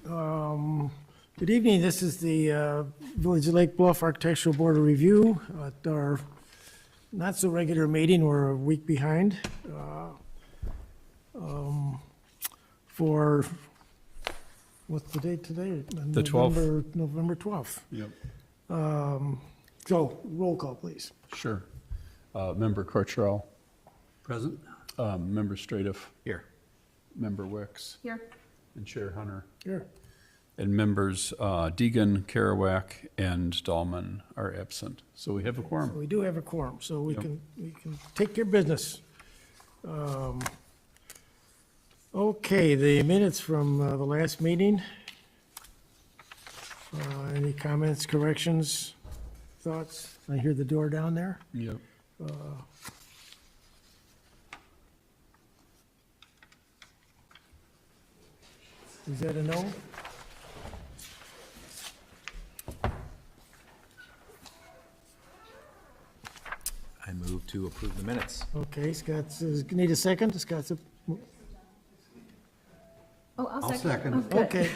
Good evening. This is the Village of Lake Bluff Architectural Board of Review. At our not-so-regular meeting, we're a week behind for, what's the date today? The 12th. November 12th. Yep. So, roll call, please. Sure. Member Cortrell, Present? Member Stradiff, Here. Member Wicks, Here. and Chair Hunter. Here. And members Deegan, Kerouac, and Dahlman are absent. So we have a quorum. We do have a quorum, so we Yep. can take care of business. Okay, the minutes from the last meeting. Any comments, corrections, thoughts? I hear the door down there. Yep. Is that a no? I move to approve the minutes. Okay, Scott says, need a second? Scott's a, Oh, I'll second. second. Oh, good. okay.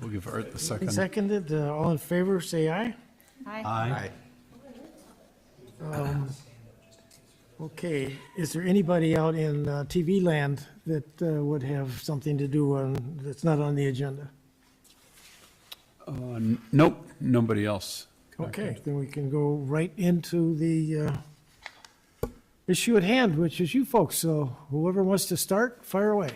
We'll give Art the He second. seconded, all in favor, say aye. Aye. Okay, is there anybody out in TV land that would have something to do on, that's not on the agenda? Nope, nobody else. Okay, then we can go right into the issue at hand, which is you folks. So whoever wants to start, fire away.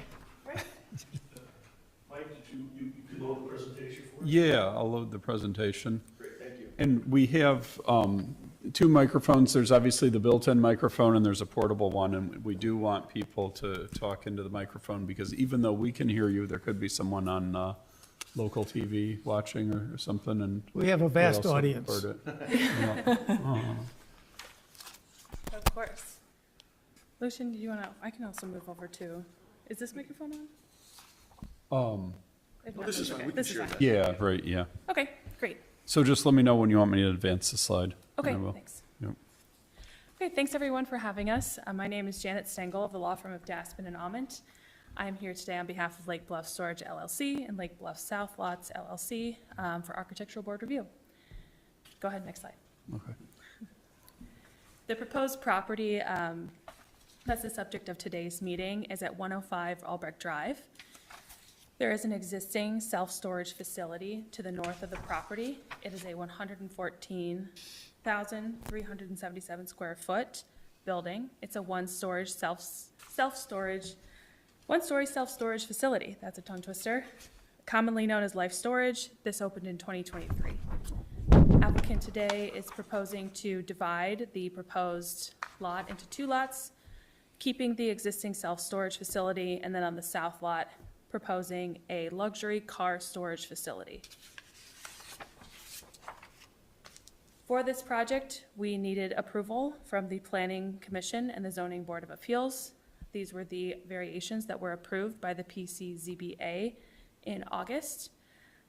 Mike, you can load the presentation for us? Yeah, I'll load the presentation. Great, thank you. And we have two microphones. There's obviously the built-in microphone and there's a portable one. And we do want people to talk into the microphone because even though we can hear you, there could be someone on local TV watching or something. And We have a we vast also audience. record it. Yeah. Of course. Lucian, do you want to, I can also move over to, is this microphone on? If not, this is that's fine. okay. We can This is share fine. that. Yeah, right, yeah. Okay, great. So just let me know when you want me to advance the slide. Okay, and I will. thanks. Yep. Okay, thanks everyone for having us. My name is Janet Stengel of the law firm of Daspin and Ament. I am here today on behalf of Lake Bluff Storage LLC and Lake Bluff South Lots LLC for architectural board review. Go ahead, next slide. Okay. The proposed property that's the subject of today's meeting is at 105 Albrecht Drive. There is an existing self-storage facility to the north of the property. It is a 114,377 square foot building. It's a one-story self-storage facility. That's a tongue twister. Commonly known as Life Storage. This opened in 2023. Applicant today is proposing to divide the proposed lot into two lots, keeping the existing self-storage facility, and then on the south lot, proposing a luxury car storage facility. For this project, we needed approval from the Planning Commission and the Zoning Board of Appeals. These were the variations that were approved by the PCZBA in August.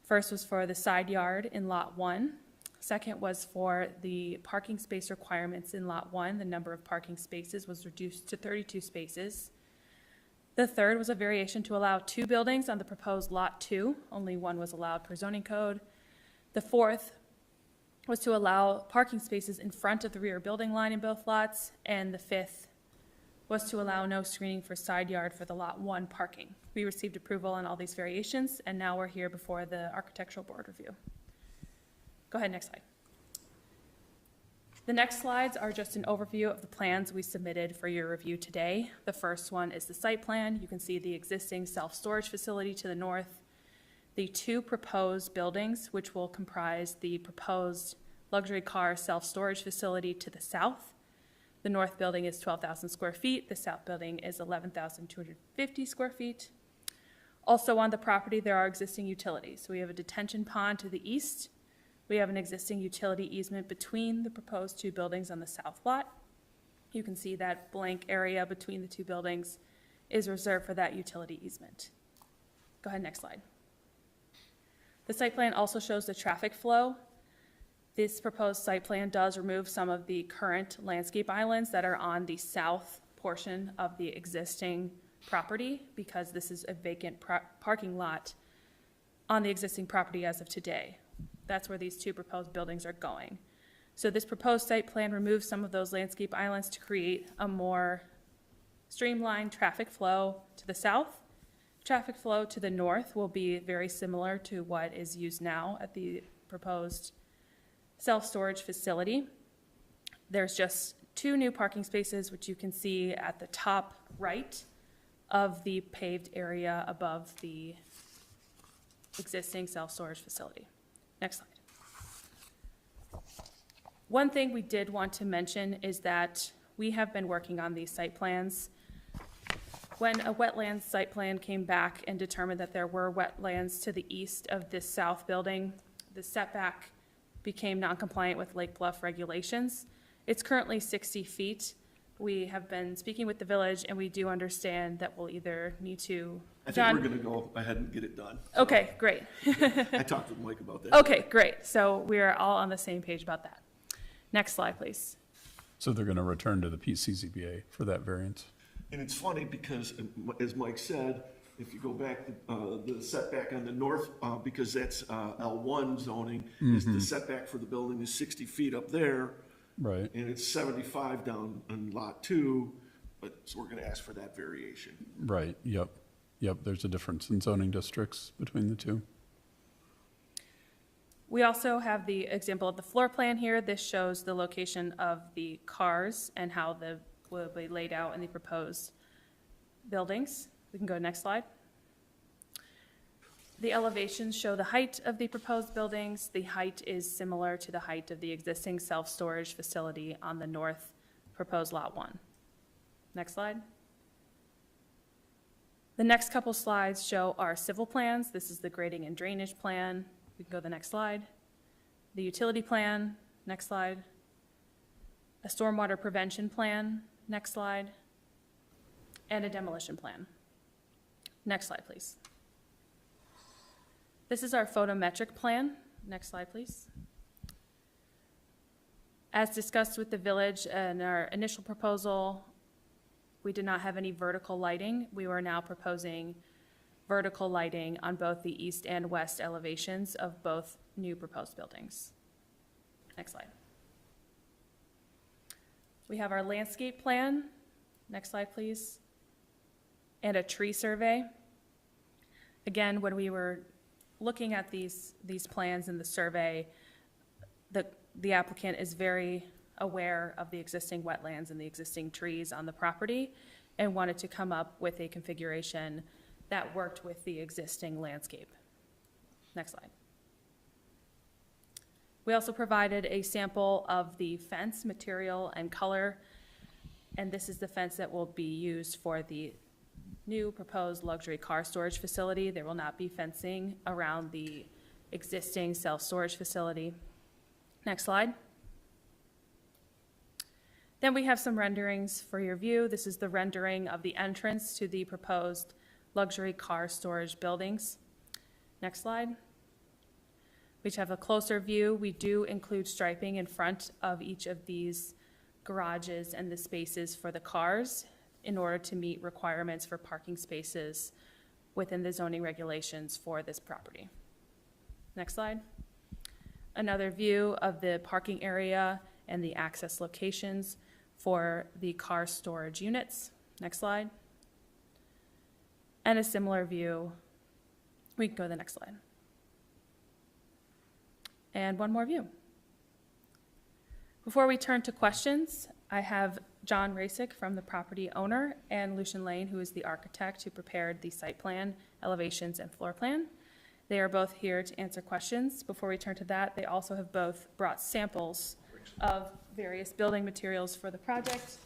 First was for the side yard in Lot 1. Second was for the parking space requirements in Lot 1. The number of parking spaces was reduced to 32 spaces. The third was a variation to allow two buildings on the proposed Lot 2. Only one was allowed per zoning code. The fourth was to allow parking spaces in front of the rear building line in both lots. And the fifth was to allow no screening for side yard for the Lot 1 parking. We received approval on all these variations, and now we're here before the architectural board review. Go ahead, next slide. The next slides are just an overview of the plans we submitted for your review today. The first one is the site plan. You can see the existing self-storage facility to the north, the two proposed buildings, which will comprise the proposed luxury car self-storage facility to the south. The north building is 12,000 square feet. The south building is 11,250 square feet. Also on the property, there are existing utilities. So we have a detention pond to the east. We have an existing utility easement between the proposed two buildings on the south lot. You can see that blank area between the two buildings is reserved for that utility easement. Go ahead, next slide. The site plan also shows the traffic flow. This proposed site plan does remove some of the current landscape islands that are on the south portion of the existing property because this is a vacant parking lot on the existing property as of today. That's where these two proposed buildings are going. So this proposed site plan removes some of those landscape islands to create a more streamlined traffic flow to the south. Traffic flow to the north will be very similar to what is used now at the proposed self-storage facility. There's just 2 new parking spaces, which you can see at the top right of the paved area above the existing self-storage facility. Next slide. One thing we did want to mention is that we have been working on these site plans. When a wetlands site plan came back and determined that there were wetlands to the east of this south building, the setback became non-compliant with Lake Bluff regulations. It's currently 60 feet. We have been speaking with the village, and we do understand that we'll either need to. I think John? we're gonna go ahead and get it done. Okay, great. I talked with Mike about that. Okay, great. So we are all on the same page about that. Next slide, please. So they're going to return to the PCZBA for that variance? And it's funny because, as Mike said, if you go back, the setback on the north, because that's L1 zoning, is the setback for the building is 60 feet up there, Right. and it's 75 down on lot 2, but, so we're gonna ask for that variation. Right, yep. Yep, there's a difference in zoning districts between the two. We also have the example of the floor plan here. This shows the location of the cars and how the will be laid out in the proposed buildings. We can go to next slide. The elevations show the height of the proposed buildings. The height is similar to the height of the existing self-storage facility on the north proposed lot 1. Next slide. The next couple slides show our civil plans. This is the grading and drainage plan. We can go to the next slide. The utility plan, next slide. A stormwater prevention plan, next slide. And a demolition plan. Next slide, please. This is our photometric plan. Next slide, please. As discussed with the village in our initial proposal, we did not have any vertical lighting. We are now proposing vertical lighting on both the east and west elevations of both new proposed buildings. Next slide. We have our landscape plan. Next slide, please. And a tree survey. Again, when we were looking at these plans in the survey, the applicant is very aware of the existing wetlands and the existing trees on the property and wanted to come up with a configuration that worked with the existing landscape. Next slide. We also provided a sample of the fence material and color, and this is the fence that will be used for the new proposed luxury car storage facility. There will not be fencing around the existing self-storage facility. Next slide. Then we have some renderings for your view. This is the rendering of the entrance to the proposed luxury car storage buildings. Next slide. We have a closer view. We do include striping in front of each of these garages and the spaces for the cars in order to meet requirements for parking spaces within the zoning regulations for this property. Next slide. Another view of the parking area and the access locations for the car storage units. Next slide. And a similar view. We can go to the next slide. And one more view. Before we turn to questions, I have John Rasick from the property owner and Lucian Lane, who is the architect who prepared the site plan, elevations, and floor plan. They are both here to answer questions. Before we turn to that, they also have both brought samples of various building materials for the project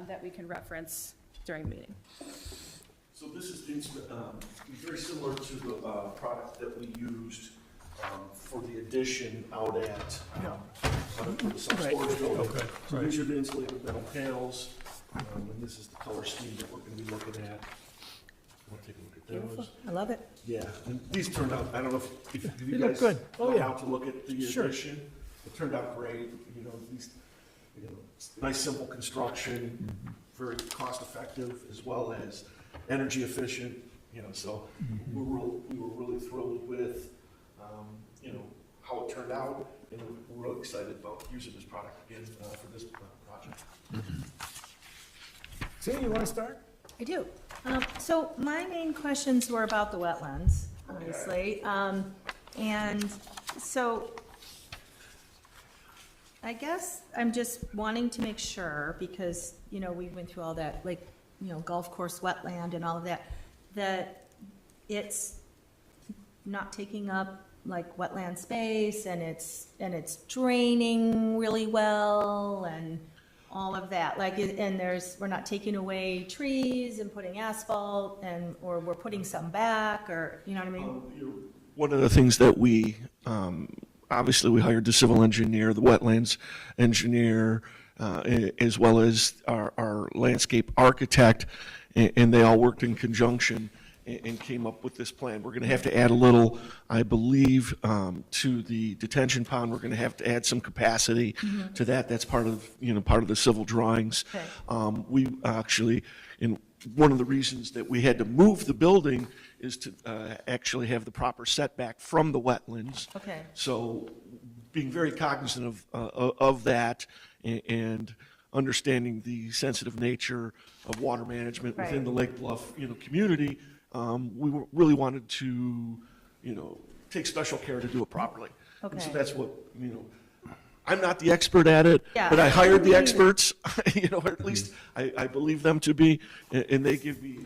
that we can reference during the meeting. So this is very similar to the product that we used for the addition out at the self-storage building. Okay, So these are the insulated metal panels, and this is the color scheme that we're going to be looking at. We'll take a look at Beautiful. those. I love it. Yeah, and these turned out, I don't know if you They look guys good. Oh, gone yeah. out to look at the Sure. addition. It turned out great, these, nice simple construction, very cost effective as well as energy efficient. So we were really thrilled with, how it turned out, and we're really excited about using this product again for this project. Sandy, you want to start? I do. So my main questions were about the wetlands, obviously. And so I guess I'm just wanting to make sure, because, we went through all that, like, golf course wetland and all of that, that it's not taking up like wetland space, and it's draining really well and all of that, like, and we're not taking away trees and putting asphalt, or we're putting some back, or, you know what I mean? One of the things that we, obviously we hired the civil engineer, the wetlands engineer, as well as our landscape architect, and they all worked in conjunction and came up with this plan. We're going to have to add a little, I believe, to the detention pond. We're going to have to add some capacity to that. That's part of, part of the civil drawings. Okay. We actually, one of the reasons that we had to move the building is to actually have the proper setback from the wetlands. Okay. So being very cognizant of that, and understanding the sensitive nature of water management within the Lake Bluff, community, we really wanted to, take special care to do it properly. And so Okay. that's what, I'm not the expert at it, Yeah. but I hired the experts, or at least I believe them to be, and they give me,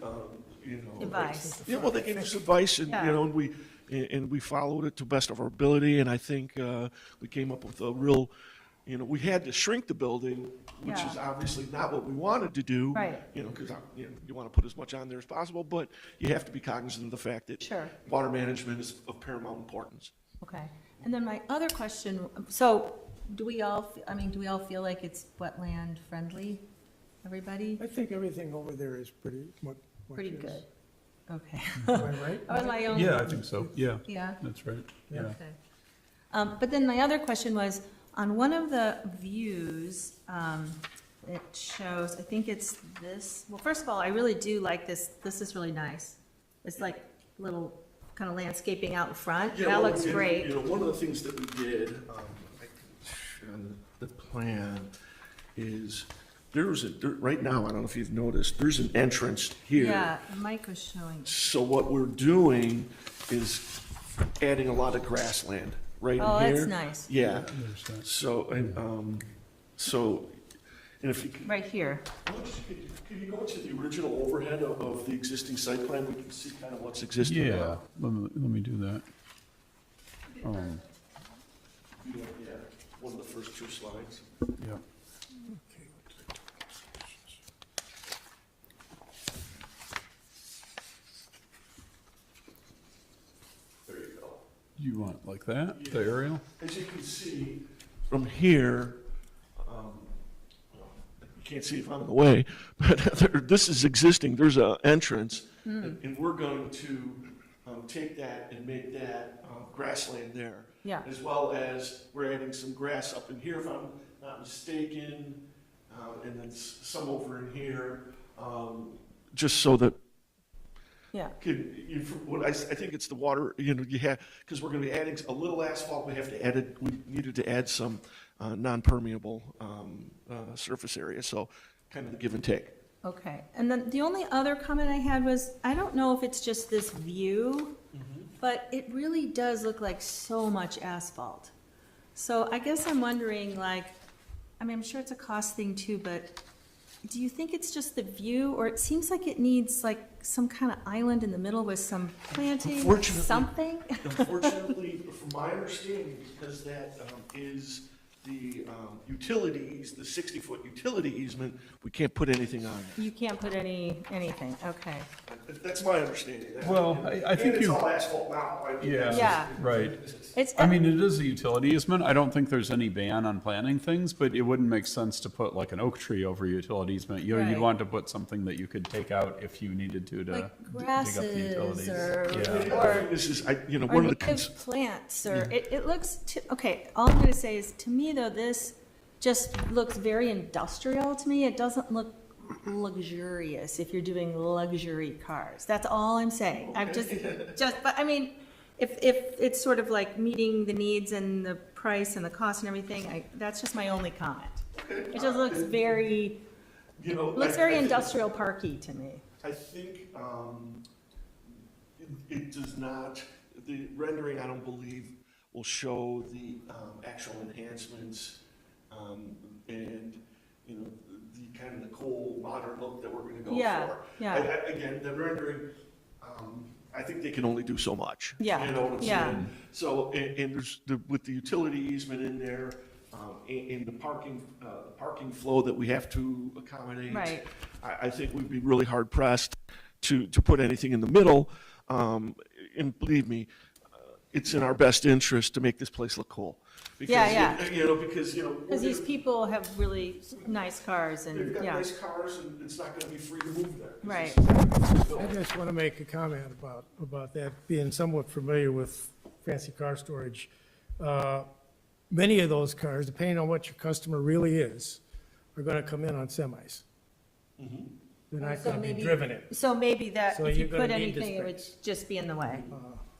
Advice. Yeah, well, they gave us advice, and, Yeah. and we followed it to the best of our ability, and I think we came up with a real, we had to shrink the building, which is Yeah. obviously not what we wanted to do. Right. Because, you want to put as much on there as possible, but you have to be cognizant of the fact that Sure. water management is of paramount importance. Okay. And then my other question, so do we all feel like it's wetland friendly, everybody? I think everything over there is pretty much. Pretty good. Okay. Am I right? That was my only. Yeah, I think so, yeah, Yeah, that's right, yeah. okay. But then my other question was, on one of the views, it shows, I think it's this, well, first of all, I really do like this, this is really nice. It's like little kind of landscaping out in front, Yeah, that well, looks and, great. one of the things that we did, I can show the plan, is right now, I don't know if you've noticed, there's an entrance here. Yeah, Mike was showing. So what we're doing is adding a lot of grassland right in here. Oh, that's nice. Yeah, There's that. so, and if you could, Right here. could you go to the original overhead of the existing site plan? We can see kind of what's existing Yeah, now. let me do that. Yeah, one of the first two slides. Yeah. There you go. You want like that, the aerial? As you can see from here, you can't see if I'm in the way, but this is existing. There's an entrance, and we're going to take that and make that grassland there. Yeah. As well as we're adding some grass up in here, if I'm not mistaken, and then some over in here, just so that Yeah. I think it's the water, you have, because we're going to be adding a little asphalt, we needed to add some non-permeable surface area, so kind of the give and take. Okay, and then the only other comment I had was, I don't know if it's just this view, but it really does look like so much asphalt. So I guess I'm wondering, like, I mean, I'm sure it's a cost thing too, but do you think it's just the view, or it seems like it needs like some kind of island in the middle with some planting, Unfortunately- something? Unfortunately, from my understanding, because that is the utilities, the 60-foot utility easement, we can't put anything on it. You can't put anything, okay. That's my understanding. Well, I think And it's you- all asphalt now. I mean, Yeah. Yeah. Right. It's, I mean, it is a utility easement. I don't think there's any ban on planting things, but it wouldn't make sense to put like an oak tree over a utility easement. You'd Right. want to put something that you could take out if you needed to dig like up the grasses utilities. or, Yeah. or This is, one or of the, native plants, or, it looks, okay, all I'm gonna say is, to me though, this just looks very industrial to me. It doesn't look luxurious if you're doing luxury cars. That's all I'm saying. I've just, but I mean, if it's sort of like meeting the needs and the price and the cost and everything, that's just my only comment. It just looks very, You know, looks very industrial parky to me. I think it does not, the rendering, I don't believe, will show the actual enhancements and, you know, the kind of the cool modern look that we're gonna go for. Yeah. Again, the rendering, I think they can only do so much. Yeah, You know what I'm yeah. saying? So, and there's, with the utility easement in there, and the parking flow that we have to accommodate. Right. I think we'd be really hard pressed to put anything in the middle. And believe me, it's in our best interest to make this place look cool. Because, Yeah. You know, because, you know. Because these people have really nice cars They've and, got yeah, nice cars and it's not gonna be free to move there. right. I just want to make a comment about that, being somewhat familiar with fancy car storage. Many of those cars, depending on what your customer really is, are going to come in on semis. They're not So going to be maybe- driven in. So maybe that, So if you you're gonna put need this anything, it would space. just be in the way.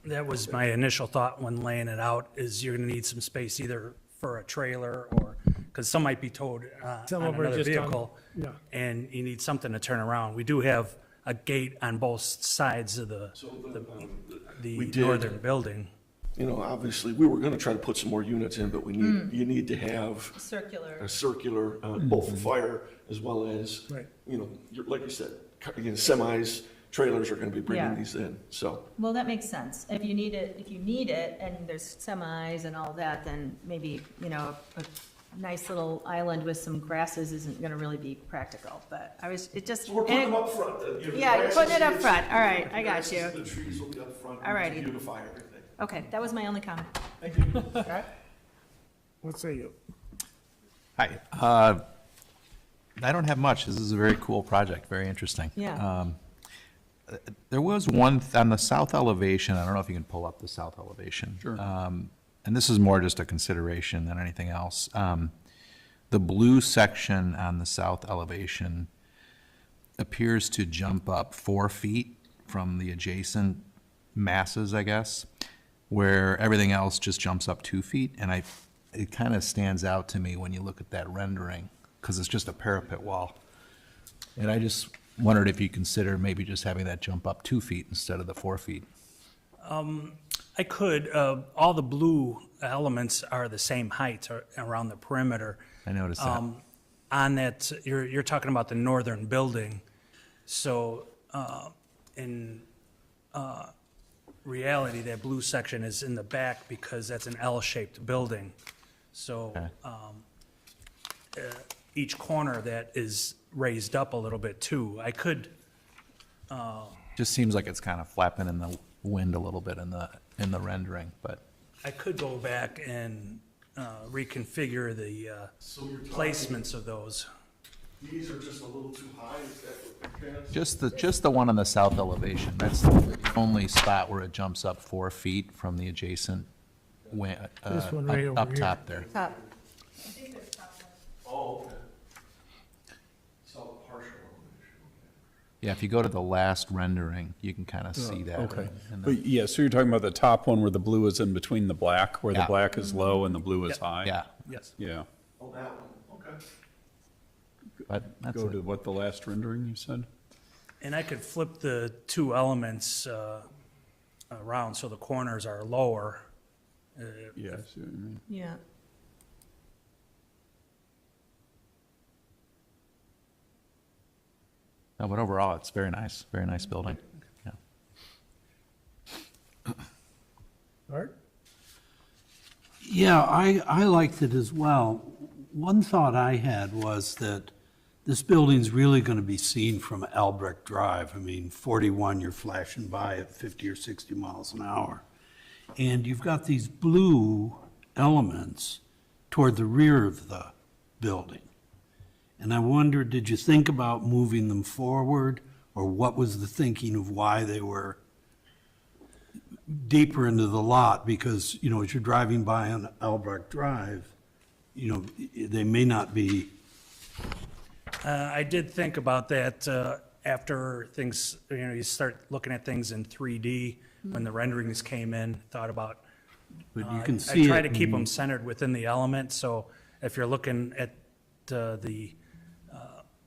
That was my initial thought when laying it out, is you're gonna need some space either for a trailer or, because some might be towed Some on of them are another just on- vehicle. yeah. And you need something to turn around. We do have a gate on both sides of We the did. northern building. You know, obviously, we were gonna try to put some more units in, but you need to have Circular. a circular, both for fire as well as, Right. you know, like you said, semis, trailers are gonna be bringing Yeah. these in, so. Well, that makes sense. If you need it, and there's semis and all that, then maybe, you know, a nice little island with some grasses isn't gonna really be practical, but it just. So we're putting them up front. You know, Yeah, you're the putting it up grasses, front. All right, the I got grasses, you. The trees will be up front. All righty. To beautify everything. Okay, that was my only comment. Thank you. What say you? Hi. I don't have much. This is a very cool project, very interesting. Yeah. There was one, on the south elevation, I don't know if you can pull up the south elevation. Sure. And this is more just a consideration than anything else. The blue section on the south elevation appears to jump up 4 feet from the adjacent masses, I guess, where everything else just jumps up 2 feet. And it kind of stands out to me when you look at that rendering, because it's just a parapet wall. And I just wondered if you consider maybe just having that jump up 2 feet instead of the 4 feet. I could, all the blue elements are the same height around the perimeter. I noticed that. On that, you're talking about the northern building. So, in reality, that blue section is in the back because that's an L-shaped building. So, Okay. each corner that is raised up a little bit too. I could, Just seems like it's kind of flapping in the wind a little bit in the rendering, but I could go back and reconfigure the So you're talking, placements of those. these are just a little too high, is that what you're just the one on the south elevation. That's the only spot where it jumps up 4 feet from the adjacent This one right over up here. top there. Top. Oh, okay. So partial elevation. Yeah, if you go to the last rendering, you can kind of see that. Okay. in the- But yeah, so you're talking about the top one where the blue is in between the black, where the Yeah. black is low and the blue is high? Yeah, Yes. Yeah. Oh, that one, okay. but that's Go it. to what, the last rendering you said? And I could flip the two elements around so the corners are lower. Yeah, I see what you mean. Yeah. No, but overall, it's very nice building. Yeah. Art? Yeah, I liked it as well. One thought I had was that this building's really going to be seen from Albrecht Drive. I mean, 41, you're flashing by at 50 or 60 miles an hour. And you've got these blue elements toward the rear of the building. And I wondered, did you think about moving them forward? Or what was the thinking of why they were deeper into the lot? Because, you know, as you're driving by on Albrecht Drive, you know, they may not be I did think about that after things, you start looking at things in 3D, when the renderings came in, thought about, But you can see I try it to keep in- them centered within the element, so if you're looking at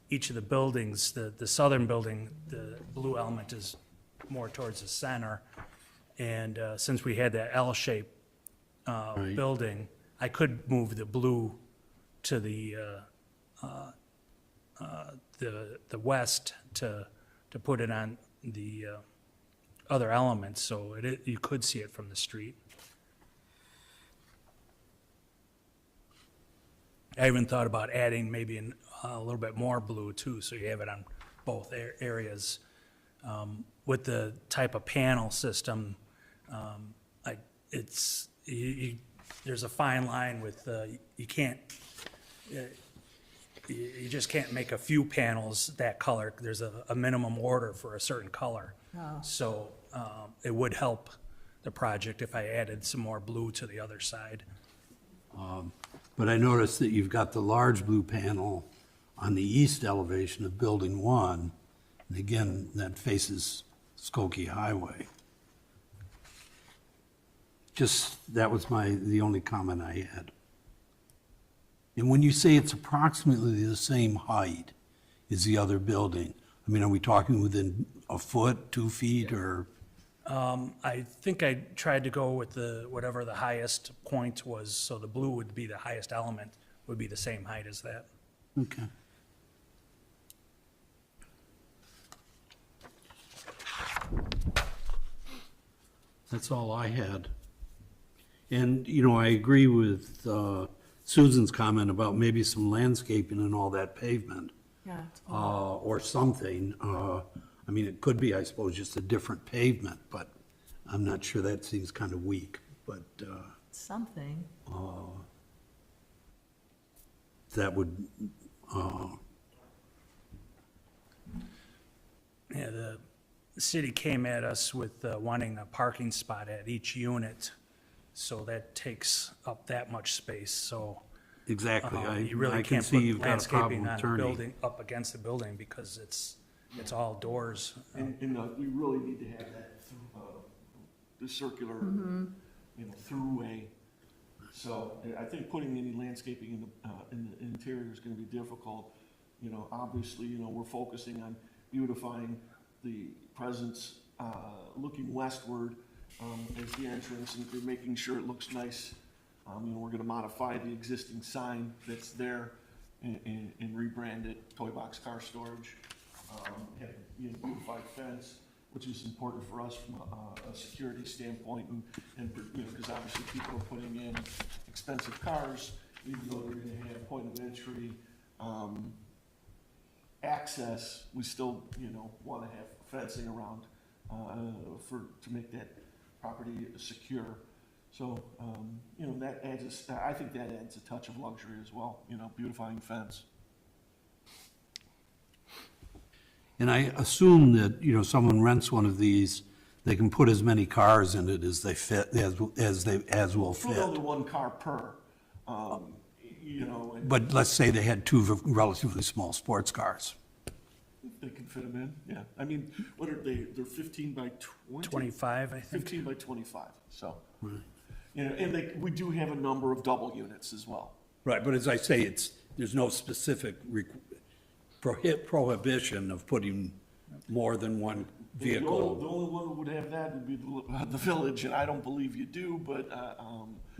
each of the buildings, the southern building, the blue element is more towards the center, and since we had that L-shaped building, I could move the blue to the west to put it on the other elements, so you could see it from the street. I even thought about adding maybe a little bit more blue too, so you have it on both areas. With the type of panel system, there's a fine line with, you can't, you just can't make a few panels that color. There's a minimum order for a certain color. So it would help the project if I added some more blue to the other side. But I noticed that you've got the large blue panel on the east elevation of Building 1, and again, that faces Skokie Highway. Just, that was the only comment I had. And when you say it's approximately the same height as the other building, I mean, are we talking within a foot, 2 feet, or? I think I tried to go with whatever the highest point was, so the blue would be the highest element, would be the same height as that. Okay. That's all I had. And, I agree with Susan's comment about maybe some landscaping and all that pavement, Yeah. or something. I mean, it could be, I suppose, just a different pavement, but I'm not sure, that seems kind of weak, but Something. that would, Yeah, the city came at us with wanting a parking spot at each unit, so that takes up that much space, so exactly. you really I can can't see put you've got a problem landscaping with on the turning. building, up against the building, because it's all doors. And we really need to have that through, the circular, throughway. So I think putting any landscaping in the interior is gonna be difficult. Obviously, we're focusing on beautifying the presence, looking westward, as the entrance, and making sure it looks nice. We're gonna modify the existing sign that's there and rebrand it Toy Box Car Storage. Have, beautified fence, which is important for us from a security standpoint, and because obviously people are putting in expensive cars, even though they're gonna have point of entry, access, we still, wanna have fencing around, to make that property secure. So, that adds, I think that adds a touch of luxury as well, beautifying fence. And I assume that, someone rents one of these, they can put as many cars in it as they fit, as will Put fit. only one car per, and But let's say they had two relatively small sports cars. they can fit them in, yeah. I mean, what are they, they're 15 by 20? 25, I think. 15 by 25, so. And we do have a number of double units as well. Right, but as I say, there's no specific prohibition of putting more than one The vehicle. only one who would have that would be the village, and I don't believe you do, but,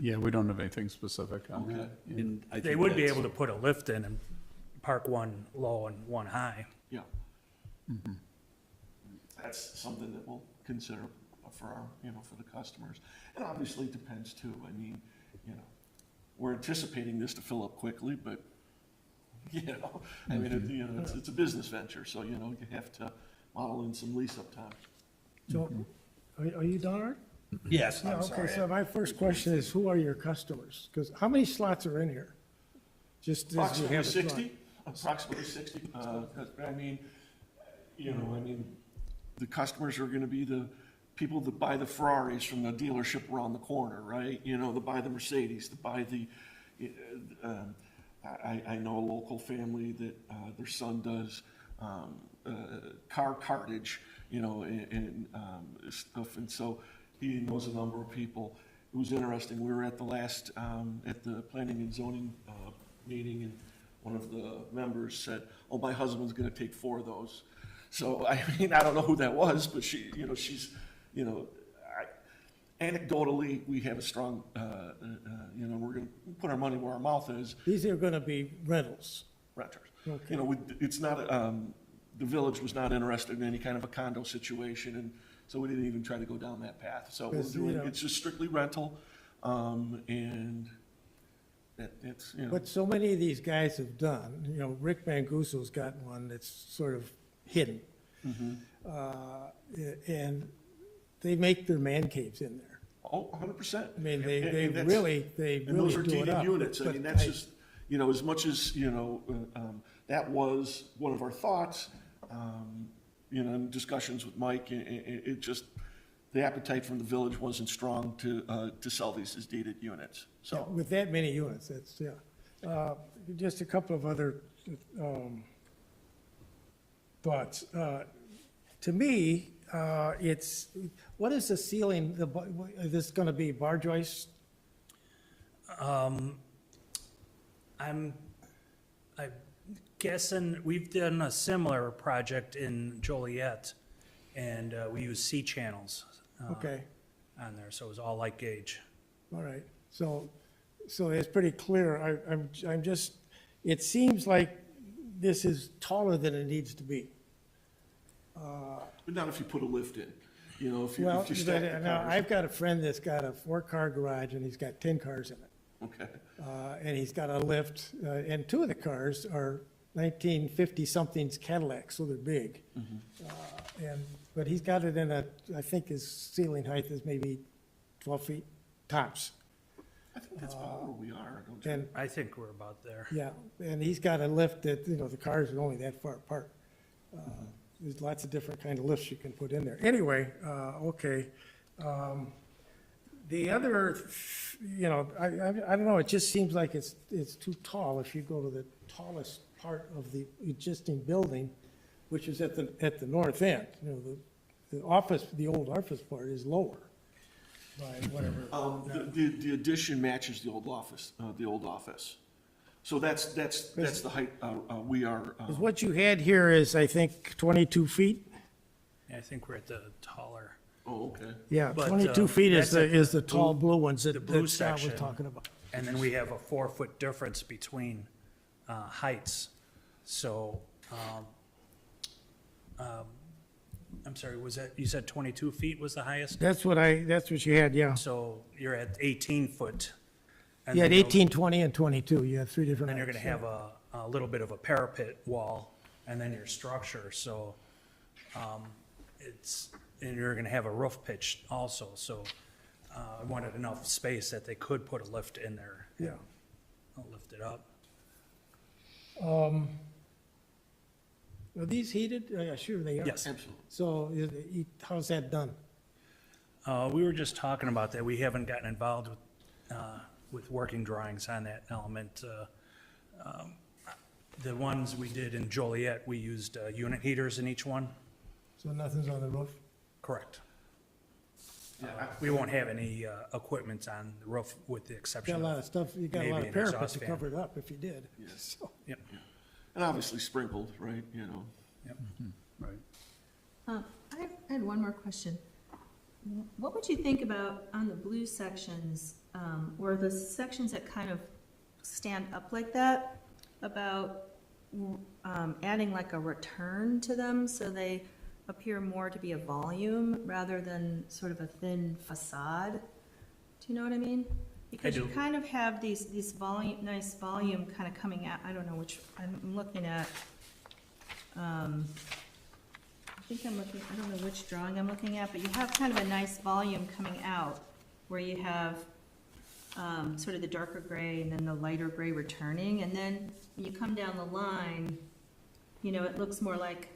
Yeah, we don't have anything specific on that. And I They think would be that's- able to put a lift in and park one low and one high. yeah. That's something that we'll consider for our, for the customers. And obviously it depends too. I mean, we're anticipating this to fill up quickly, but, I mean, it's a business venture, so, you have to model in some lease-up time. So, are you done, Art? Yes, Yeah, I'm okay, sorry. so my first question is, who are your customers? Because how many slots are in here? Just as you Approximately have it drawn. 60, approximately 60. I mean, the customers are gonna be the people that buy the Ferraris from the dealership around the corner, right? That buy the Mercedes, that buy the, I know a local family that their son does car cartage, you know, and stuff, and so he knows a number of people. It was interesting, we were at the last, at the planning and zoning meeting, and one of the members said, oh, my husband's gonna take 4 of those. So, I mean, I don't know who that was, but she, you know, she's, you know, anecdotally, we have a strong, you know, we're gonna put our money where our mouth is, These are gonna be rentals. renters. Okay. You know, it's not, the village was not interested in any kind of a condo situation, and so we didn't even try to go down that path. So we're Because, you doing, know- it's just strictly rental, and it's, you know. What so many of these guys have done, you know, Rick Manguso's got one that's sort of hidden. And they make their man caves in there. Oh, 100%. I mean, they And that's- really And those are do it deeded up. units. I But mean, that's just, you know, as much as, you know, that was one of our thoughts, you know, in discussions with Mike, it just, the appetite from the village wasn't strong to sell these as deeded units, Yeah, so. with that many units, that's, yeah. Just a couple of other thoughts. To me, it's, what is the ceiling, is this gonna be bar joist? I'm guessing, we've done a similar project in Joliet, and we use C channels Okay, on there, so it was all light gauge. all right. So it's pretty clear. I'm just, it seems like this is taller than it needs to be. But not if you put a lift in, you know, if Well, you stack the now, cars. I've got a friend that's got a 4-car garage and he's got 10 cars in it. Okay, And he's got a lift, and 2 of the cars are 1950-somethings Cadillacs, so they're big. But he's got it in a, I think his ceiling height is maybe 12 feet tops. I think that's about where we are, don't you? And, I think we're about there. yeah, and he's got a lift that, you know, the cars are only that far apart. There's lots of different kind of lifts you can put in there. Anyway, okay. The other, you know, I don't know, it just seems like it's too tall if you go to the tallest part of the existing building, which is at the north end. You know, the office, the old office part is lower by whatever. The addition matches the old office, So that's the height, we are, 'Cause what you had here is, I think, 22 feet? I think we're at the taller. oh, okay. Yeah, But, 22 feet that's is the the tall blue ones the that blue Scott was section. talking about. And then we have a 4-foot difference between heights. So, I'm sorry, was that, you said 22 feet was the highest? That's what you had, yeah. So you're at 18 foot. and You had then you'll- 18, 20, and 22. You had 3 different. And you're gonna heights, have a little bit of a parapet wall, and then your structure, so, and you're gonna have a roof pitch also, so, I wanted enough space that they could put a lift in there. Yeah. I'll lift it up. Are these heated? Yeah, sure they are. Yes. Absolutely. So how's that done? We were just talking about that, we haven't gotten involved with working drawings on that element. The ones we did in Joliet, we used unit heaters in each one. So nothing's on the roof? Correct. We won't have any equipment on the roof with the You exception got a lot of, of stuff, you got a lot maybe of an parapet exhaust to fan. cover it up if you did. So- yep, And obviously sprinkled, right, you know. yep. Right. I had one more question. What would you think about on the blue sections, or the sections that kind of stand up like that, about adding like a return to them so they appear more to be a volume rather than sort of a thin facade? Do you know what I mean? Because you do. kind of have these volume, nice volume kind of coming out, I don't know which, I'm looking at, I think I'm looking, I don't know which drawing I'm looking at, but you have kind of a nice volume coming out where you have sort of the darker gray and then the lighter gray returning, and then when you come down the line, you know, it looks more like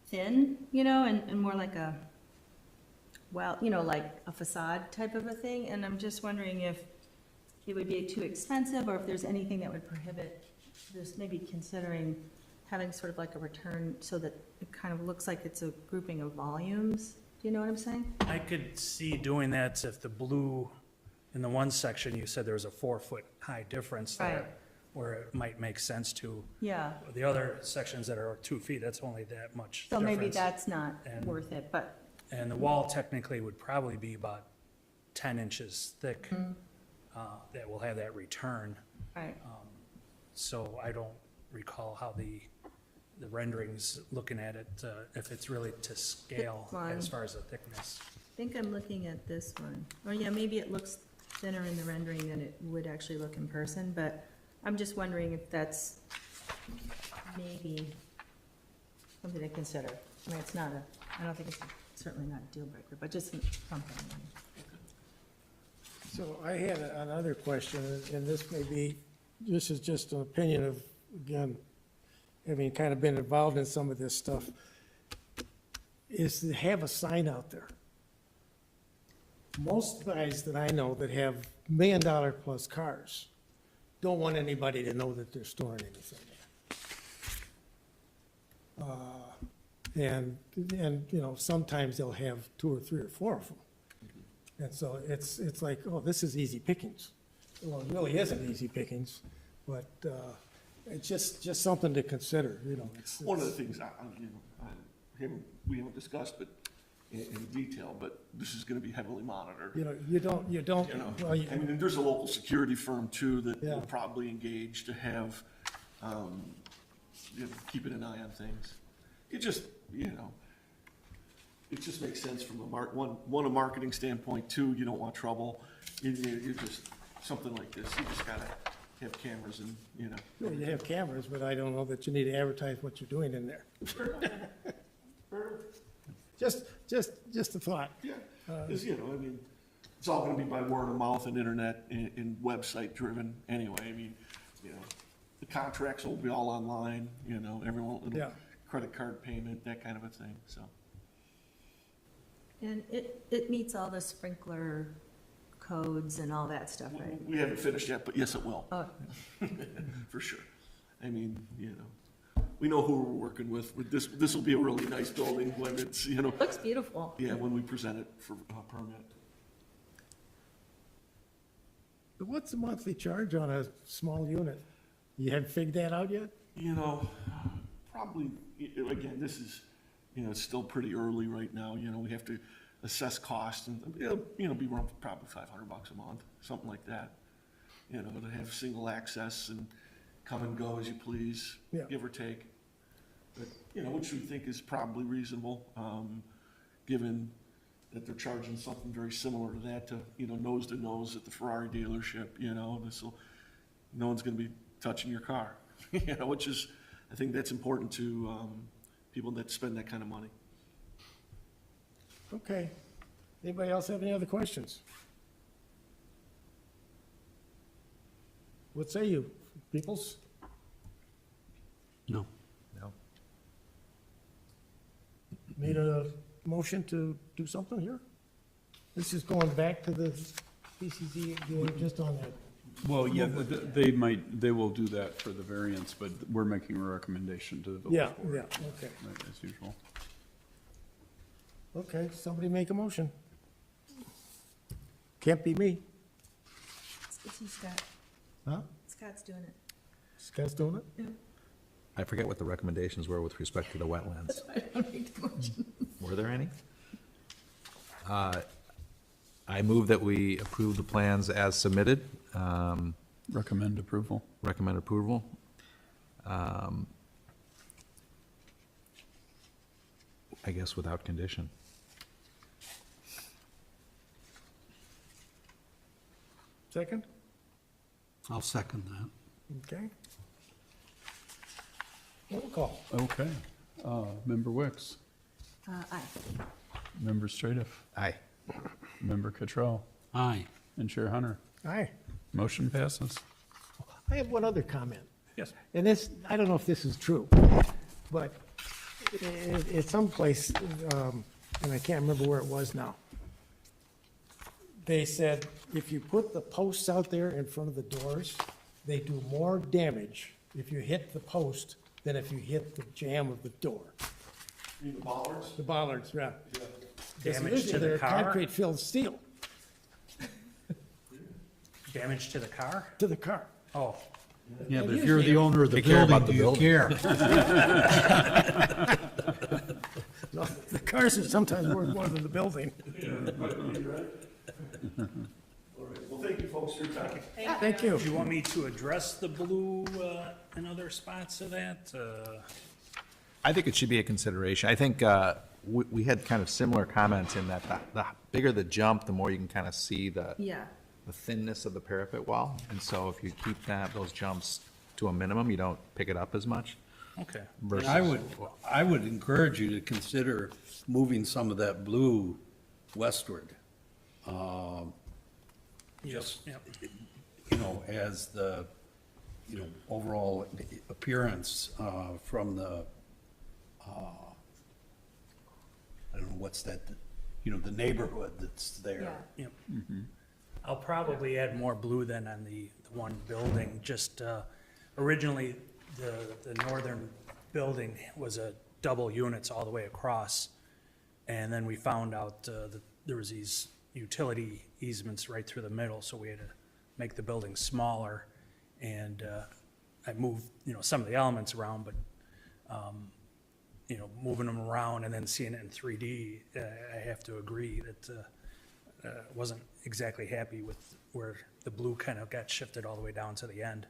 thin, you know, and more like a, well, you know, like a facade type of a thing, and I'm just wondering if it would be too expensive or if there's anything that would prohibit just maybe considering having sort of like a return so that it kind of looks like it's a grouping of volumes. Do you know what I'm saying? I could see doing that if the blue, in the one section, you said there was a 4-foot high difference there, Right. where it might make sense to. Yeah. The other sections that are 2 feet, that's only that much So difference. maybe that's not And- worth it, but, And the wall technically would probably be about 10 inches thick, that will have that return. right. So I don't recall how the renderings, looking at it, if it's really to scale This one. as far as the thickness. I think I'm looking at this one. Or yeah, maybe it looks thinner in the rendering than it would actually look in person, but I'm just wondering if that's maybe something to consider. I mean, it's not I don't think it's certainly not a deal breaker, but just something. So I had another question, and this is just an opinion of, again, having kind of been involved in some of this stuff, is to have a sign out there. Most guys that I know that have $1 million plus cars don't want anybody to know that they're storing anything there. And, you know, sometimes they'll have 2 or 3 or 4 of them. And so it's like, oh, this is easy pickings. Well, it really isn't easy pickings, but it's just something to consider, you know. One of the things we haven't discussed, but in detail, but this is gonna be heavily monitored. You know, you don't, You know, well, I mean, and there's a local security firm too that Yeah. will probably engage to have, keeping an eye on things. It just, you know, it just makes sense from a marketing standpoint too. You don't want trouble. You just, something like this, you just gotta have cameras and, you know. well, you have cameras, but I don't know that you need to advertise what you're doing in there. Just a thought. Yeah, because, you know, I mean, it's all gonna be by word of mouth and internet and website driven anyway. I mean, you know, the contracts will be all online, you know, everyone, Yeah. credit card payment, that kind of a thing, so. And it meets all the sprinkler codes and all that stuff, right? We haven't finished yet, but yes, it will, Oh, for sure. I mean, you know, we know who we're working with. This will be a really nice building when it's, you know, looks beautiful. yeah, when we present it for permit. What's the monthly charge on a small unit? You haven't figured that out yet? You know, probably, again, this is, you know, it's still pretty early right now, you know, we have to assess cost and, you know, be around probably $500 a month, something like that. You know, to have single access and come and go as you please, Yeah. give or take. But, you know, which we think is probably reasonable, given that they're charging something very similar to that, to, you know, nose to nose at the Ferrari dealership, you know, no one's gonna be touching your car, you know, which is, I think that's important to, people that spend that kind of money. Okay. Anybody else have any other questions? What say you, peoples? No. Need a motion to do something here? This is going back to the PCZ, just on that. Well, yeah, they will do that for the variance, but we're making a recommendation to the village Yeah, board. yeah, okay. Right, as usual. Okay, somebody make a motion. Can't be me. It's you, Scott. Huh? Scott's doing it. Scott's doing it? I forget what the recommendations were with respect to the wetlands. I don't make the motion. Were there any? I move that we approve the plans as submitted, Recommend approval. recommend approval. I guess without condition. Second? I'll second that. Okay. Roll call. Okay. Member Wicks, Aye. Member Stradiff, Aye. Member Cottrell, Aye. and Chair Hunter. Aye. Motion passes. I have one other comment. Yes. And this, I don't know if this is true, but at some place, and I can't remember where it was now, they said if you put the posts out there in front of the doors, they do more damage if you hit the post than if you hit the jamb of the door. The bollards? The bollards, yeah. Because Damage usually to the they're car? concrete-filled steel Damage to the car? to the car. Oh, Yeah, but if usually- you're the owner of the They care about building, the do you building. care? No, the cars are sometimes worth more than the building. All right, well, thank you folks for your time. Thank you. do you want me to address the blue in other spots of that? I think it should be a consideration. I think we had kind of similar comments in that the bigger the jump, the more you can kind of see the thinness of the parapet wall. And so if you keep those jumps to a minimum, you don't pick it up as much. Okay. And Versus, I would encourage you to consider moving some of that blue westward. Just, Yep. you know, as the, you know, overall appearance from the, I don't know, what's that, you know, the neighborhood that's there. Yep. I'll probably add more blue than on the one building, just, originally, the northern building was a double units all the way across. And then we found out, that there was these utility easements right through the middle, so we had to make the building smaller. And, I moved, you know, some of the elements around, but, you know, moving them around and then seeing it in 3D, I have to agree that, wasn't exactly happy with where the blue kind of got shifted all the way down to the end.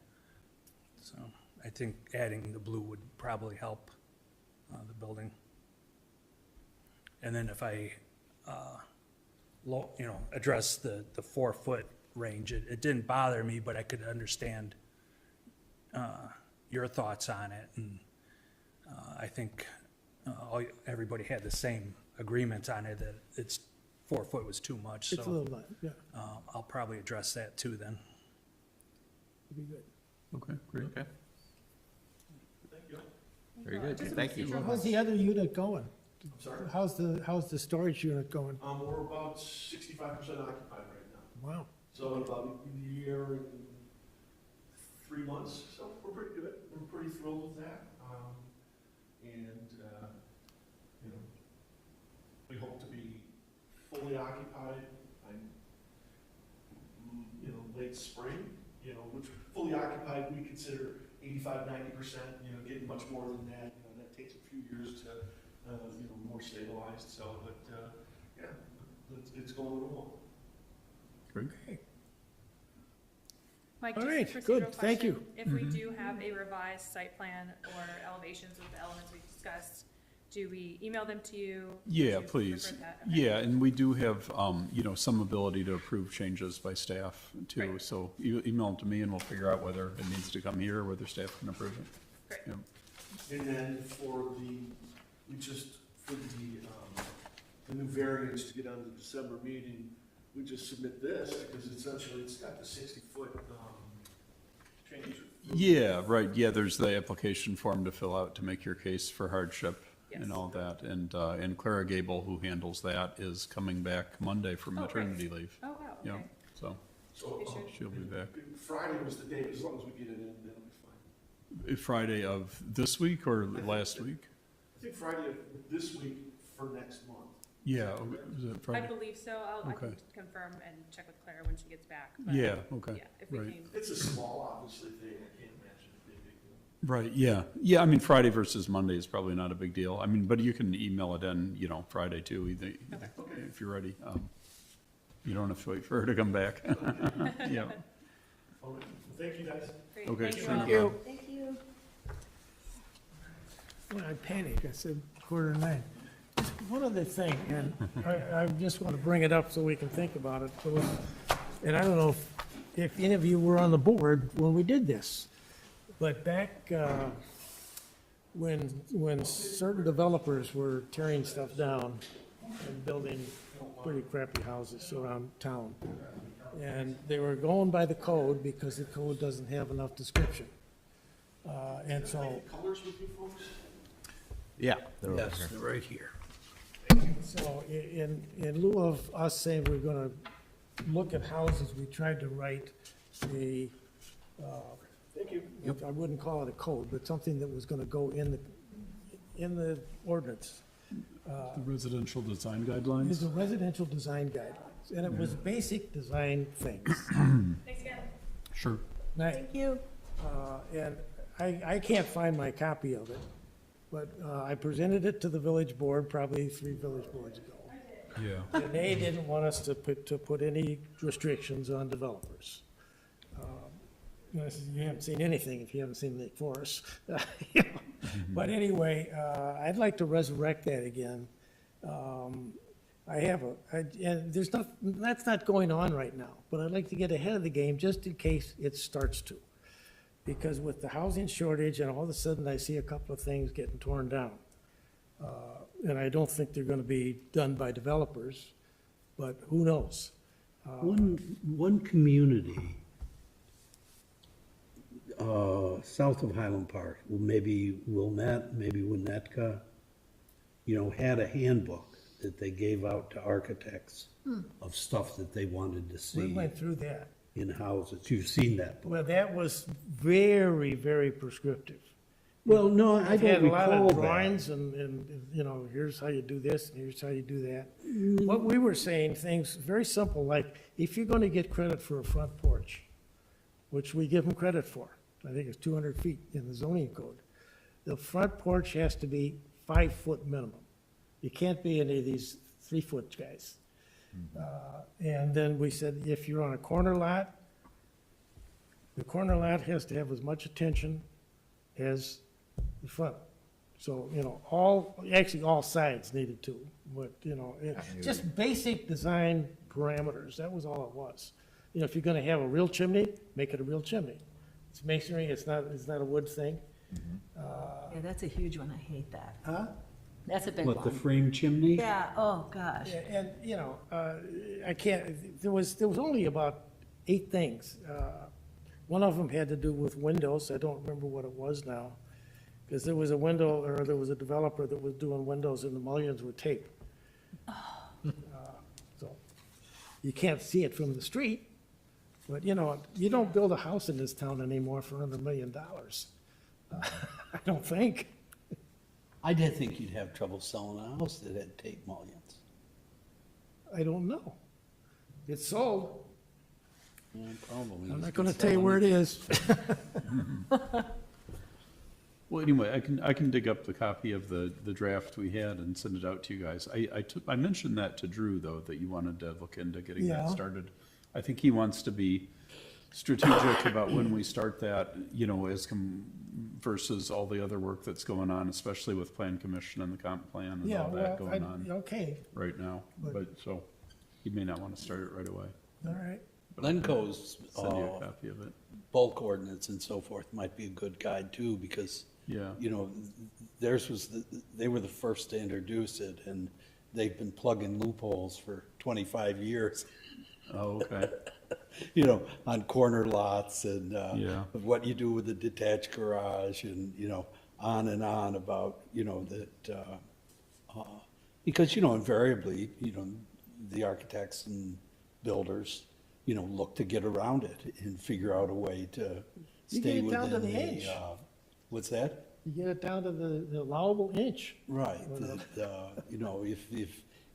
So I think adding the blue would probably help the building. And then if I, you know, address the 4-foot range, it didn't bother me, but I could understand your thoughts on it. And I think everybody had the same agreement on it, that it's 4 foot was too much. It's a So little light, yeah, I'll probably address that too then. it'd be good. Okay, great. Okay. Very good. Thank you. How's the other unit going? Sorry? How's the storage unit going? We're about 65% occupied right now. Wow. So in about a year and 3 months, so we're pretty good. We're pretty thrilled with that. You know, we hope to be fully occupied by, you know, late spring, you know, which fully occupied, we consider 85, 90%, you know, getting much more than that. You know, that takes a few years to, you know, more stabilized. So, but, yeah, it's going along. Great. Mike, All just a right, procedural good, thank question. you. If we do have a revised site plan or elevations with the elements we discussed, do we email them to you? Yeah, Would you please. prefer that? Okay. Yeah, and we do have, you know, some ability to approve changes by staff too. Great. So you email them to me and we'll figure out whether it needs to come here or whether staff can approve it. Great. Yeah. And then for the new variance to get on the December meeting, we just submit this, because essentially it's got the 60-foot, change. Yeah, right, yeah, there's the application form to fill out to make your case for hardship Yes. and all that. And Clara Gable, who handles that, is coming back Monday from Oh, great. maternity leave. Oh, wow, Yeah, okay. so So, Be sure. she'll be back. Friday was the date, as long as we get it in, that'll be fine. Friday of this week or last week? I think Friday of this week for next month. Yeah, was it I Friday? believe so. I can Okay. confirm and check with Claire when she gets back. but Yeah, okay, Yeah, if we right. can. It's a small, obviously, thing, I can't imagine it being a big deal. Right, yeah. Yeah, I mean, Friday versus Monday is probably not a big deal. I mean, but you can email it in, you know, Friday too, either, if you're ready. You don't have to wait for her to come back. Yeah, All right, well, thank you guys. Great. okay, Thank you sure. all. no problem. Thank you. When I panicked, I said 8:45. One other thing, and I just want to bring it up so we can think about it. And I don't know if any of you were on the board when we did this, but back when certain developers were tearing stuff down and building pretty crappy houses around town, and they were going by the code because the code doesn't have enough description. And so Colors with you folks? Yeah. they're over Yes, here. they're right here. So in lieu of us saying we're gonna look at houses, we tried to write a I wouldn't call it a code, but something that was gonna go in the ordinance. The residential design It's guidelines? a residential design guidelines, and it was basic design things. Thanks again. Sure. Now, Thank you. And I can't find my copy of it, but I presented it to the village board probably 3 village boards ago. Yeah. And they didn't want us to put any restrictions on developers. And I said, you haven't seen anything if you haven't seen Lake Forest. You know. But anyway, I'd like to resurrect that again. And that's not going on right now, but I'd like to get ahead of the game just in case it starts to. Because with the housing shortage, and all of a sudden I see a couple of things getting torn down. And I don't think they're gonna be done by developers, but who knows? One community, south of Highland Park, maybe Wilmette, maybe Winnetka, had a handbook that they gave out to architects of stuff that they wanted to We see went through that. in houses. You've seen that book. Well, that was very, very prescriptive. Well, no, I It had don't a lot recall of that. drawings and, here's how you do this, and here's how you do that. What we were saying, things very simple, like, if you're gonna get credit for a front porch, which we give them credit for, I think it's 200 feet in the zoning code, the front porch has to be 5 foot minimum. You can't be any of these 3 foot guys. And then we said, if you're on a corner lot, the corner lot has to have as much attention as the front. So, all sides needed to, but, just basic design parameters, that was all it was. If you're gonna have a real chimney, make it a real chimney. It's masonry, it's not a wood thing. Yeah, that's a huge one. I hate that. Huh? That's a big What, the one. frame chimney? Yeah, oh, gosh. Yeah, and, I can't, there was only about 8 things. One of them had to do with windows, I don't remember what it was now, because there was a developer that was doing windows and the mullions were tape. So, you can't see it from the street, but, you don't build a house in this town anymore for under $1 million. I don't think. I did think you'd have trouble selling a house that had tape mullions. I don't know. It's sold. No problem. I'm not gonna tell you where it is. Well, anyway, I can dig up the copy of the draft we had and send it out to you guys. I mentioned that to Drew, though, that you wanted to look into getting Yeah. that started. I think he wants to be strategic about when we start that, versus all the other work that's going on, especially with Plan Commission and the comp plan and Yeah, all that well, going on okay, right now. But, so, he may not want to start it right away. all right. Lenco's Send you a copy of it. bulk ordinance and so forth might be a good guide too, because, Yeah. theirs was, they were the first to introduce it, and they've been plugging loopholes for 25 years, Oh, okay. on corner lots and Yeah. what you do with the detached garage and, on and on about, that, because, invariably, the architects and builders, look to get around it and figure out a way to You stay get it down to within the inch. what's that? You get it down to the allowable inch. Right, that,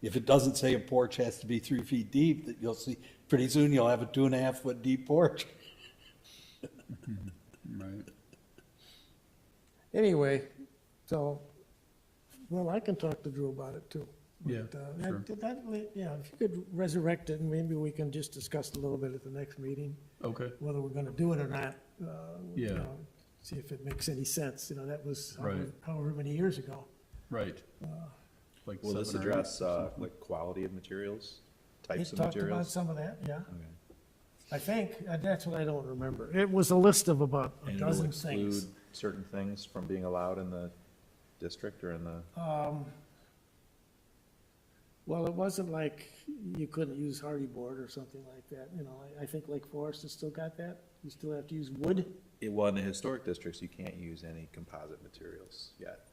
if it doesn't say a porch has to be 3 feet deep, that you'll see, pretty soon you'll have a 2.5 foot deep porch. Right. Anyway, so, well, I can talk to Drew about it too. Yeah, But, sure. if you could resurrect it, and maybe we can just discuss a little bit at the next meeting, Okay. whether we're gonna do it or not. Yeah. See if it makes any sense, that was Right. however many years ago. Right. Like Will this 7 or 8. address, like quality of materials, He types of talked about materials? some of that, yeah. Okay. I think, that's what I don't remember. It was a list of about a And will dozen exclude things. certain things from being allowed in the district or in the, Well, it wasn't like you couldn't use hardy board or something like that, I think Lake Forest has still got that. You still have to use wood. well, in the historic districts, you can't use any composite materials yet.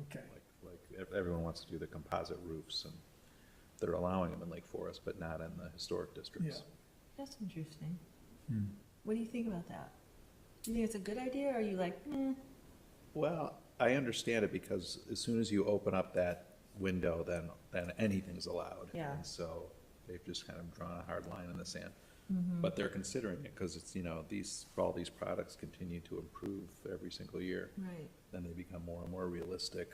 Okay. Like everyone wants to do the composite roofs, and they're allowing them in Lake Forest, but not in the historic districts. Yeah. That's interesting. Hmm. What do you think about that? Do you think it's a good idea, or are you like, Well, I understand it because as soon as you open up that window, then anything's allowed. Yeah. And so they've just kind of drawn a hard line in the sand. Mm-hmm. But they're considering it because it's, all these products continue to improve every single year. right? Then they become more and more realistic.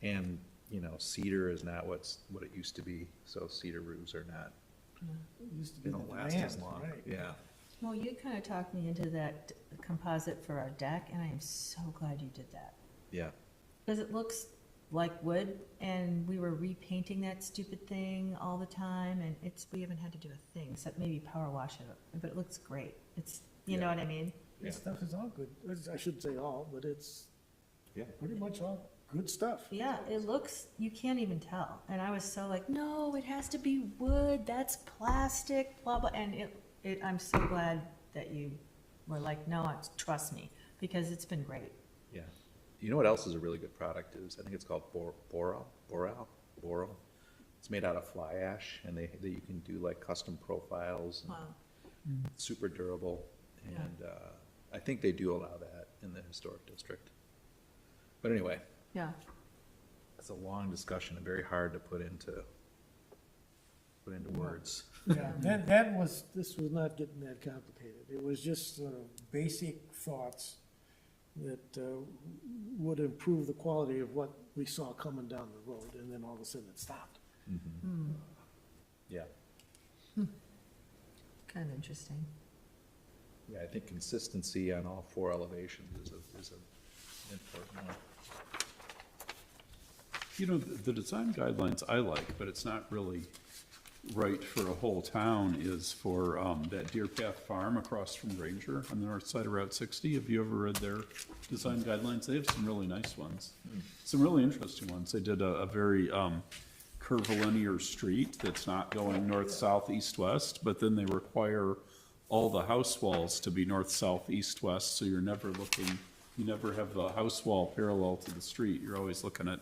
And, cedar is not what it used to be, so cedar roofs are not, It used to they be don't the last as demand, long. right. Yeah. Well, you kind of talked me into that composite for our deck, and I am so glad you did that. Yeah. Because it looks like wood, and we were repainting that stupid thing all the time, and we haven't had to do a thing, except maybe power wash it, but it looks great. It's, you know Yeah. what I mean? This stuff is all good. I shouldn't say all, but it's Yeah. pretty much all good stuff. Yeah, it looks, you can't even tell. And I was so like, no, it has to be wood, that's plastic, blah, blah. And I'm so glad that you were like, no, trust me, because it's been great. Yeah. You know what else is a really good product is, I think it's called Boral. It's made out of fly ash, and you can do like custom profiles, and Wow. super durable. And I think they do allow that in the historic district. But anyway, Yeah. it's a long discussion and very hard to put into words. Yeah, this was not getting that complicated. It was just sort of basic thoughts that would improve the quality of what we saw coming down the road, and then all of a sudden it stopped. Yeah. Kind of interesting. Yeah, I think consistency on all four elevations is an important one. The design guidelines I like, but it's not really right for a whole town, is for that Deer Path Farm across from Granger on the north side of Route 60. Have you ever read their design guidelines? They have some really nice ones, some really interesting ones. They did a very curvilinear street that's not going north, south, east, west, but then they require all the house walls to be north, south, east, west, so you never have the house wall parallel to the street. You're always looking at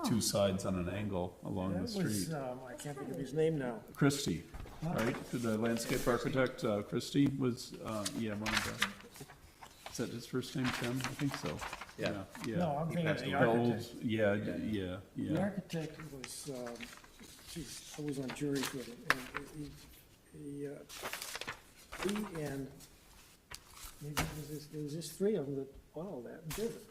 two sides on an angle along That the street. was, I can't think of his name now. Christie, right? The landscape architect, Christie was, one of the, is that his first name, Tim? I think so. Yeah. Yeah. No, I'm thinking of the The old, architect. yeah. The architect was, geez, I was on juries with him, and he and maybe it was just three of them that followed that and did it.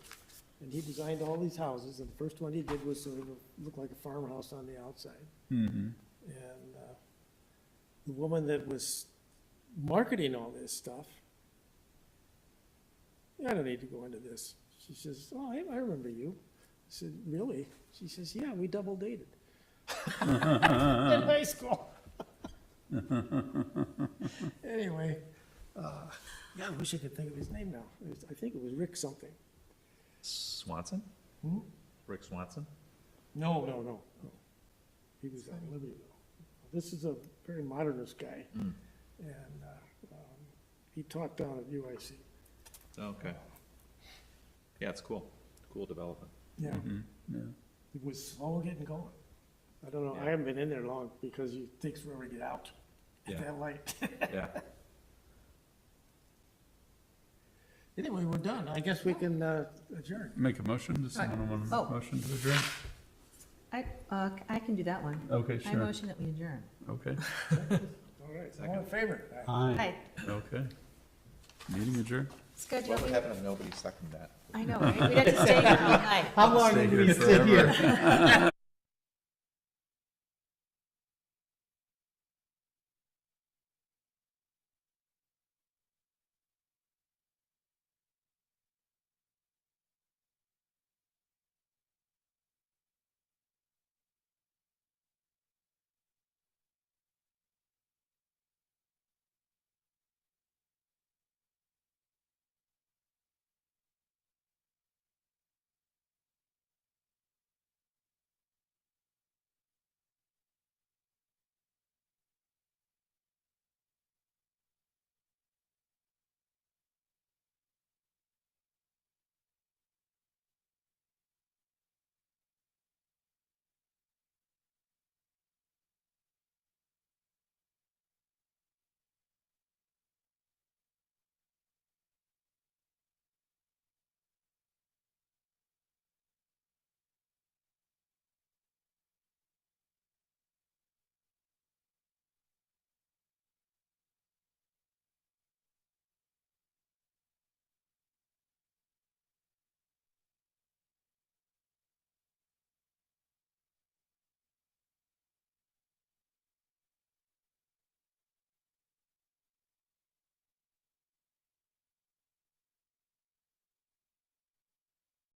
And he designed all these houses, and the first one he did was sort of look like a farmhouse on the outside. Mm-hmm. And the woman that was marketing all this stuff, I don't need to go into this. She says, oh, I remember you. I said, really? She says, yeah, we double dated. In high school. Anyway, yeah, I wish I could think of his name now. I think it was Rick something. Swanson? Hmm? Rick Swanson? No. He was on Libertyville. This is a very modernist guy, and he taught down at UIC. Okay. Yeah, it's cool. Cool development. Yeah, Yeah. it was slow getting going. I don't know, I haven't been in there long because it takes forever to get out at Yeah. that light. Yeah. Anyway, we're done. I guess we can adjourn. Make a motion, does someone want Oh. a motion to adjourn? I can do that one. Okay, I sure. motion that we adjourn. Okay, All right, all in favor? Aye. Hi, okay. Meeting adjourned? schedule. What would happen if nobody seconded that? I know, right? We'd have to stay here all night. How long did we sit here?